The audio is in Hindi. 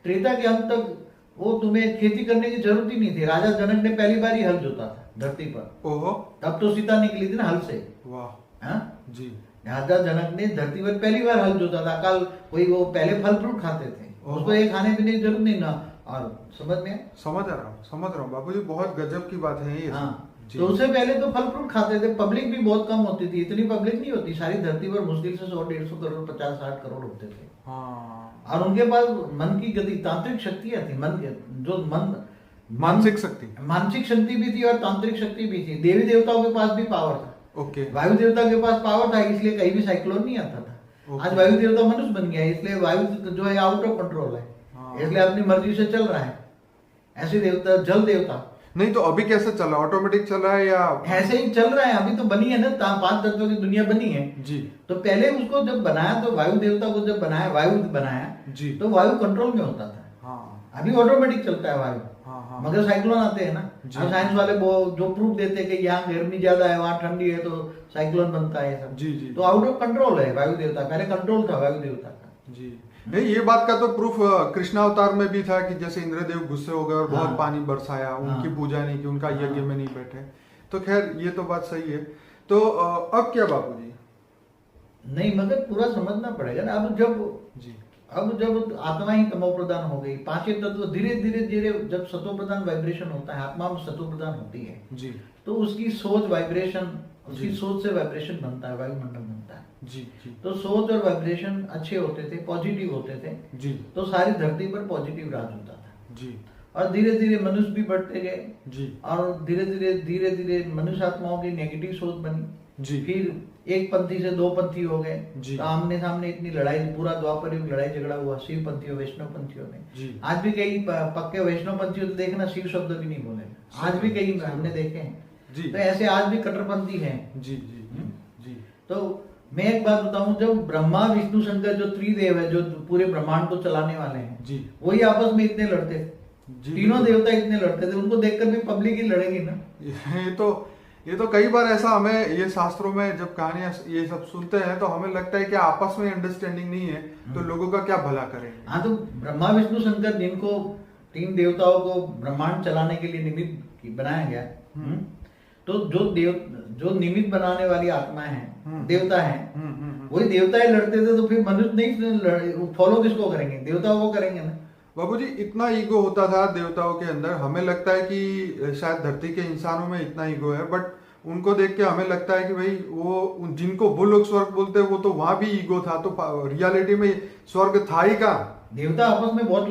त्रेता के अंत तक वो तुम्हें खेती करने की जरूरत ही नहीं थी। राजा जनक ने पहली बार ही हल जोता था धरती पर। ओहो। तब तो सीता निकली थी ना हल से। वाह। हाँ जी। राजा जनक ने धरती पर पहली बार हल जोता था। कल कोई वो पहले फल फ्रूट खाते थे, उसको ये खाने पीने की जरूरत नहीं ना। और समझ में समझ रहा हूँ बाबूजी, बहुत गजब की बात है ये। हाँ तो उससे पहले तो फल फ्रूट खाते थे। पब्लिक भी बहुत कम होती थी, इतनी पब्लिक नहीं होती। सारी धरती पर मुश्किल से 100-150 करोड़ 50-60 करोड़ होते थे। हाँ। और उनके पास मन की गति तांत्रिक शक्तियां थी। मानसिक शक्ति, मानसिक शक्ति भी थी और तांत्रिक शक्ति भी थी। देवी देवताओं के पास भी पावर था। ओके। वायु देवता के पास पावर था, इसलिए कहीं भी साइक्लोन नहीं आता था। आज वायु देवता मनुष्य बन गया है, इसलिए वायु जो है आउट ऑफ कंट्रोल है। इसलिए अपनी मर्जी से चल रहा है। ऐसे देवता जल देवता नहीं तो अभी कैसे चल रहा है? ऑटोमेटिक चल रहा है या ऐसे ही चल रहा है? अभी तो बनी है ना, 5 तत्वों की दुनिया बनी है जी। तो पहले उसको जब बनाया तो वायु देवता को जब बनाया, वायु बनाया जी, तो वायु कंट्रोल में होता था। हाँ। अभी ऑटोमेटिक चलता है वायु। हाँ। मगर साइक्लोन आते हैं ना। अब साइंस वाले वो जो प्रूफ देते हैं कि यहाँ गर्मी ज्यादा है वहाँ ठंडी है तो साइक्लोन बनता है सब। जी जी। तो आउट ऑफ कंट्रोल है वायु देवता। पहले कंट्रोल था वायु देवता का। जी नहीं, ये बात का तो प्रूफ कृष्णावतार में भी था कि जैसे इंद्रदेव गुस्से हो गए और बहुत पानी बरसाया, उनकी पूजा नहीं की, उनका यज्ञ में नहीं बैठे। तो खैर ये तो बात सही है। तो अब क्या बाबूजी? नहीं मगर पूरा समझना पड़ेगा ना। अब जब आत्मा ही तमो प्रधान हो गई, पांचों तत्व धीरे धीरे जब सतो प्रधान वाइब्रेशन होता है, आत्मा में सतो प्रधान होती है जी, तो उसकी सोच वाइब्रेशन, उसकी सोच से वाइब्रेशन बनता है, वायुमंडल बनता है। जी जी। तो सोच और वाइब्रेशन अच्छे होते थे, पॉजिटिव होते थे जी। तो सारी धरती पर पॉजिटिव राज होता था जी। और धीरे धीरे मनुष्य भी बढ़ते गए जी। और धीरे धीरे मनुष्य आत्माओं की नेगेटिव सोच बनी जी। फिर एक पंथी से दो पंथी हो गए। जी। तो आमने सामने इतनी लड़ाई, पूरा द्वापर युग लड़ाई झगड़ा हुआ शिव पंथियों वैष्णव पंथियों में। जी। आज भी कई पक्के वैष्णव पंथियों तो देखना शिव शब्द भी नहीं बोले, आज भी कई हमने देखे हैं। जी। तो ऐसे आज भी कट्टरपंथी हैं। जी जी जी। तो मैं एक बात बताऊं, जब ब्रह्मा विष्णु शंकर जो त्रिदेव है, जो पूरे ब्रह्मांड को चलाने वाले हैं जी, वही आपस में इतने लड़ते थे। तीनों देवता इतने लड़ते थे, उनको देखकर भी पब्लिक ही लड़ेगी ना। ये तो कई बार ऐसा हमें ये शास्त्रों में जब कहानियां ये सब सुनते हैं तो हमें लगता है कि आपस में अंडरस्टैंडिंग नहीं है तो लोगों का क्या भला करेंगे। हाँ तो ब्रह्मा विष्णु शंकर जिनको 3 देवताओं को ब्रह्मांड चलाने के लिए निमित्त बनाया गया, तो जो निमित्त बनाने वाली आत्माएं हैं, देवता हैं, वही देवता ही लड़ते थे। तो फिर मनुष्य नहीं फॉलो किसको करेंगे? देवताओं को करेंगे ना। बाबूजी इतना ईगो होता था देवताओं के अंदर, हमें लगता है कि शायद धरती के इंसानों में इतना ईगो है, बट उनको देख के हमें लगता है कि भाई वो जिनको वो लोग स्वर्ग बोलते हैं वो तो वहां भी ईगो था, तो रियलिटी में स्वर्ग था ही कहाँ? देवता आपस में बहुत